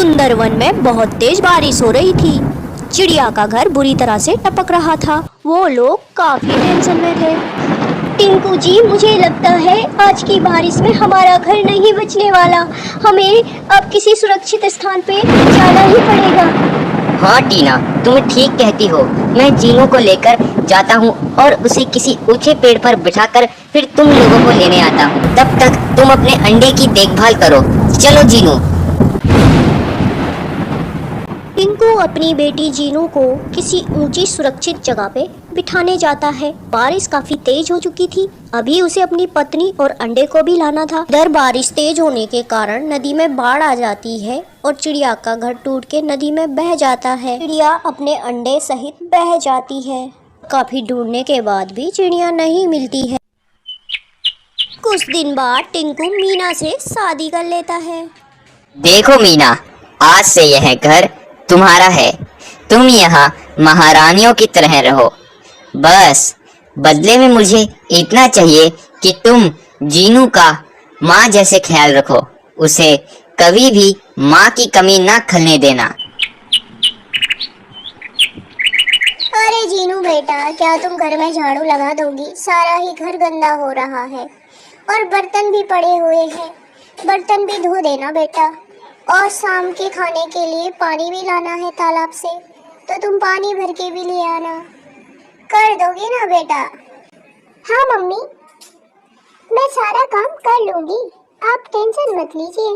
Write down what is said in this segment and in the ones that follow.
सुंदर वन में बहुत तेज बारिश हो रही थी। चिड़िया का घर बुरी तरह से टपक रहा था। वो लोग काफी टेंशन में थे। टिंकू जी, मुझे लगता है आज की बारिश में हमारा घर नहीं बचने वाला। हमें अब किसी सुरक्षित स्थान पे जाना ही पड़ेगा। हाँ टीना, तुम ठीक कहती हो। मैं जीनू को लेकर जाता हूँ और उसे किसी ऊंचे पेड़ पर बिठाकर फिर तुम लोगों को लेने आता हूँ। तब तक तुम अपने अंडे की देखभाल करो। चलो जीनू। टिंकू अपनी बेटी जीनू को किसी ऊंची सुरक्षित जगह पे बिठाने जाता है। बारिश काफी तेज हो चुकी थी। अभी उसे अपनी पत्नी और अंडे को भी लाना था। इधर बारिश तेज होने के कारण नदी में बाढ़ आ जाती है और चिड़िया का घर टूट के नदी में बह जाता है। चिड़िया अपने अंडे सहित बह जाती है। काफी ढूंढने के बाद भी चिड़िया नहीं मिलती है। कुछ दिन बाद टिंकू मीना से शादी कर लेता है। देखो मीना, आज से यह घर तुम्हारा है। तुम यहाँ महारानियों की तरह रहो। बस बदले में मुझे इतना चाहिए कि तुम जीनू का माँ जैसे ख्याल रखो। उसे कभी भी माँ की कमी ना खलने देना। अरे जीनू बेटा, क्या तुम घर में झाड़ू लगा दोगी? सारा ही घर गंदा हो रहा है और बर्तन भी पड़े हुए हैं। बर्तन भी धो देना बेटा। और शाम के खाने के लिए पानी भी लाना है तालाब से, तो तुम पानी भर के भी ले आना। कर दोगे ना बेटा? हाँ मम्मी, मैं सारा काम कर लूंगी। आप टेंशन मत लीजिए,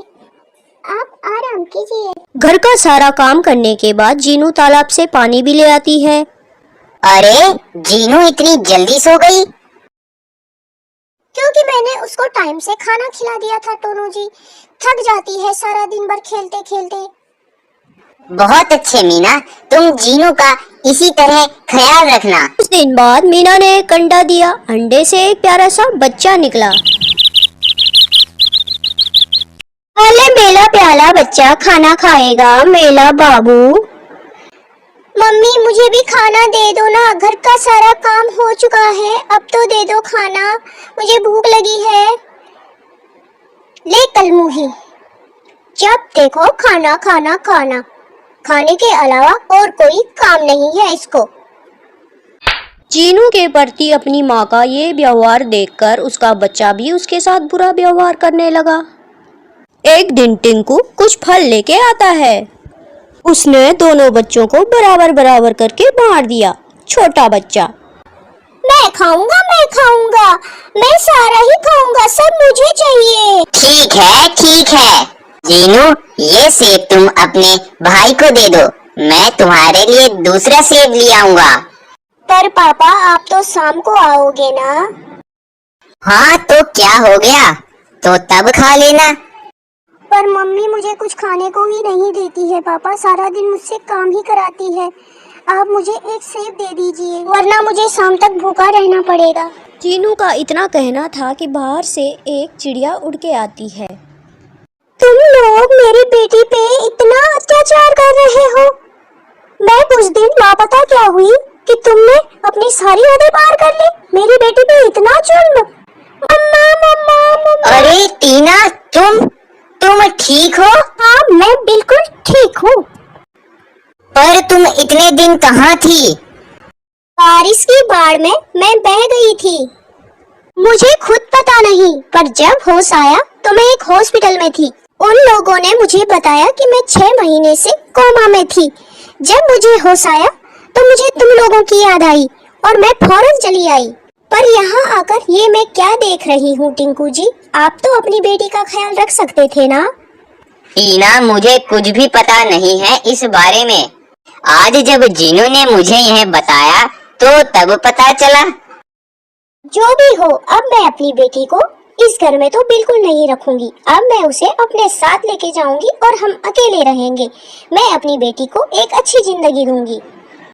आप आराम कीजिए। घर का सारा काम करने के बाद जीनू तालाब से पानी भी ले आती है। अरे जीनू इतनी जल्दी सो गई? क्योंकि मैंने उसको टाइम से खाना खिला दिया था। टोनू जी, थक जाती है सारा दिन भर खेलते खेलते। बहुत अच्छे मीना, तुम जीनू का इसी तरह ख्याल रखना। कुछ दिन बाद मीना ने एक अंडा दिया। अंडे से एक प्यारा सा बच्चा निकला। अरे मेरा प्यारा बच्चा खाना खाएगा मेरा बाबू। मम्मी, मुझे भी खाना दे दो ना। घर का सारा काम हो चुका है, अब तो दे दो खाना, मुझे भूख लगी है। ले कलमुही, जब देखो खाना खाना खाना, खाने के अलावा और कोई काम नहीं है इसको। जीनू के प्रति अपनी माँ का ये व्यवहार देखकर उसका बच्चा भी उसके साथ बुरा व्यवहार करने लगा। एक दिन टिंकू कुछ फल लेके आता है। उसने दोनों बच्चों को बराबर बराबर करके बांट दिया। छोटा बच्चा, मैं खाऊंगा, मैं सारा ही खाऊंगा, सब मुझे चाहिए। ठीक है जीनू, ये सेब तुम अपने भाई को दे दो। मैं तुम्हारे लिए दूसरा सेब ले आऊंगा। पर पापा, आप तो शाम को आओगे ना? हाँ तो क्या हो गया, तो तब खा लेना। पर मम्मी मुझे कुछ खाने को ही नहीं देती है। पापा सारा दिन मुझसे काम ही कराती है। आप मुझे एक सेब दे दीजिए, वरना मुझे शाम तक भूखा रहना पड़ेगा। जीनू का इतना कहना था कि बाहर से एक चिड़िया उड़ के आती है। तुम लोग मेरी बेटी पे इतना अत्याचार कर रहे हो। मैं कुछ दिन लापता क्या हुई कि तुमने अपनी सारी हदें पार कर ली। मेरी बेटी पे इतना जुल्म। मम्मा। अरे टीना, तुम ठीक हो? हाँ, मैं बिल्कुल ठीक हूँ। पर तुम इतने दिन कहाँ थी? बारिश की बाढ़ में मैं बह गई थी। मुझे खुद पता नहीं, पर जब होश आया तो मैं एक हॉस्पिटल में थी। उन लोगों ने मुझे बताया कि मैं 6 महीने से कोमा में थी। जब मुझे होश आया तो मुझे तुम लोगों की याद आई और मैं फौरन चली आई। पर यहाँ आकर ये मैं क्या देख रही हूँ टिंकू जी? आप तो अपनी बेटी का ख्याल रख सकते थे ना? टीना, मुझे कुछ भी पता नहीं है इस बारे में। आज जब जीनू ने मुझे यह बताया तो तब पता चला। जो भी हो, अब मैं अपनी बेटी को इस घर में तो बिल्कुल नहीं रखूंगी। अब मैं उसे अपने साथ लेके जाऊंगी और हम अकेले रहेंगे। मैं अपनी बेटी को एक अच्छी जिंदगी दूंगी।